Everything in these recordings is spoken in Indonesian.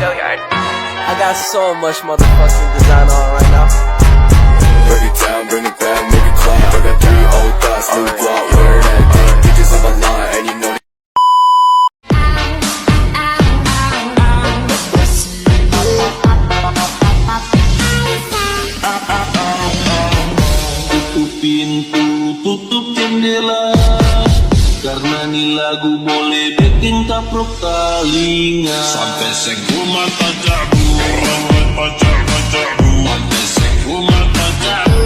I got so much motherfucking design on right now. Break it down, bring it back, make it clap. I got 3 old thoughts, new block, where that dick. Bitches on my line, and you know Tutup pintu, tutup jendela, karena nih lagu boleh bikin kaprok telinga. Sampai seguma tajabu, sampai seguma tajabu.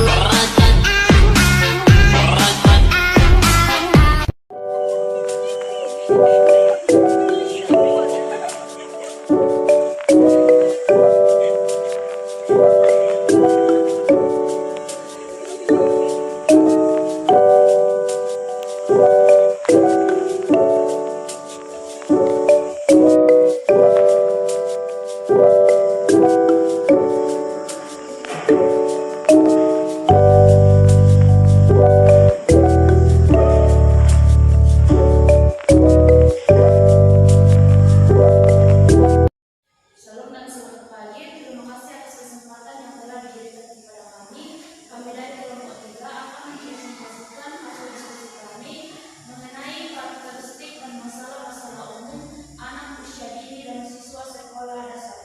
Shalom dan selamat pagi. Terima kasih atas kesempatan yang telah diberikan kepada kami. Kami dari kelompok 3 akan mempresentasikan hasil diskusi kami mengenai karakteristik dan masalah-masalah umum anak usia dini dan siswa sekolah dasar.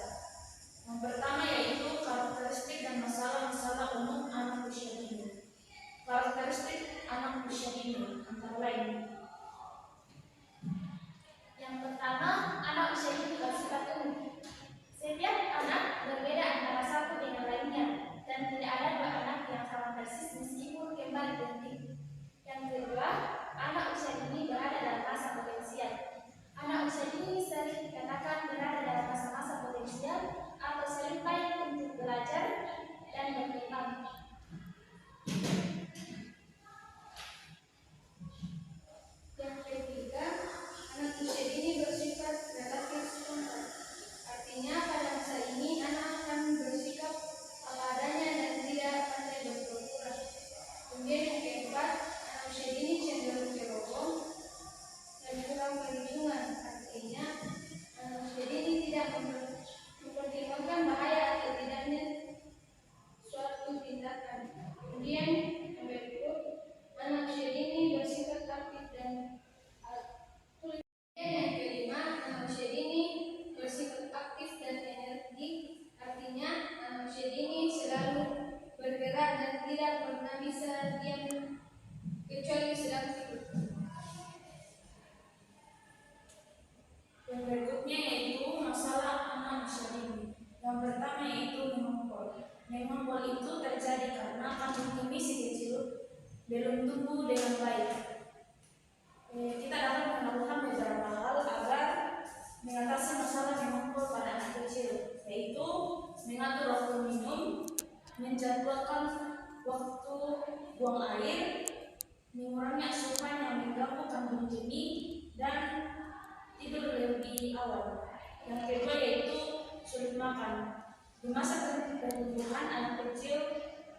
Yang pertama yaitu karakteristik dan masalah-masalah umum anak usia dini. Karakteristik anak usia dini antara lain: yang pertama, anak usia dini bersifat umum. Setiap anak berbeda antara satu dengan lainnya, dan tidak ada dua anak yang sama persis meskipun kembar identik. Yang kedua, anak usia dini berada dalam masa potensial. Anak usia dini sering dikatakan berada dalam masa-masa potensial atau sering baik untuk belajar dan berkembang. Yang ketiga, anak usia dini bersifat relatif spontan. Artinya pada masa ini anak akan bersikap apa adanya dan tidak pandai berpura-pura. Kemudian yang keempat, anak usia dini cenderung ceroboh dan kurang perlindungan. Artinya anak usia dini tidak mempertimbangkan bahaya atau tidaknya suatu tindakan. Kemudian yang berikut, anak usia dini bersifat aktif dan yang kelima, anak usia dini bersifat aktif dan energi. Artinya anak usia dini selalu bergerak dan tidak pernah bisa diam kecuali sedang tidur. Yang berikutnya yaitu masalah anak usia dini. Yang pertama yaitu mengompol. Mengompol itu terjadi karena kandung kemih si kecil belum tumbuh dengan baik. Kita dapat melakukan beberapa hal agar mengatasi masalah mengompol pada anak kecil, yaitu mengatur waktu minum, menjadwalkan waktu buang air, mengurangi asupan yang mengganggu kandung kemih, dan tidur lebih awal. Yang kedua yaitu sulit makan. Di masa pertumbuhan anak kecil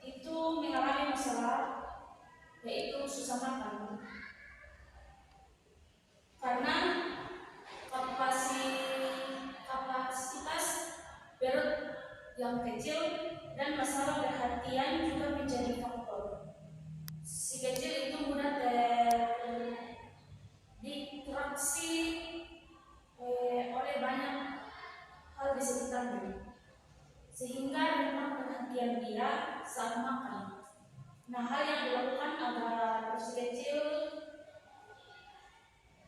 itu mengalami masalah yaitu susah makan. Karena kapasitas perut yang kecil dan masalah perhatian juga menjadi faktor. Si kecil itu mudah terdistraksi oleh banyak hal di sekitarnya, sehingga rendah perhatian dia saat makan. Nah, hal yang dilakukan agar si kecil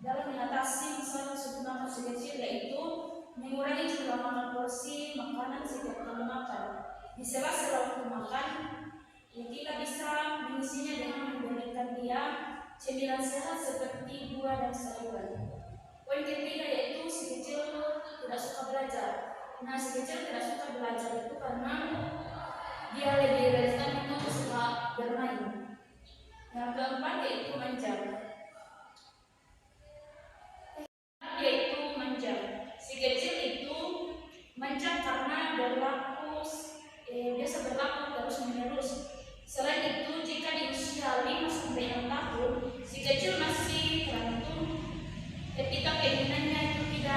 dalam mengatasi masalah sulit makan si kecil yaitu mengurangi jumlah makan porsi makanan setiap kali makan. Di sela-sela waktu makan, kita bisa mengisinya dengan memberikan dia cemilan sehat seperti buah dan sayuran. Poin ketiga yaitu si kecil tidak suka belajar. Nah, si kecil tidak suka belajar itu karena dia lebih rentan untuk suka bermain. Yang keempat yaitu manja. Si kecil itu manja karena biasa berlaku terus menerus. Selain itu, jika di usia 5-6 tahun, si kecil masih tergantung ketika keinginannya itu tidak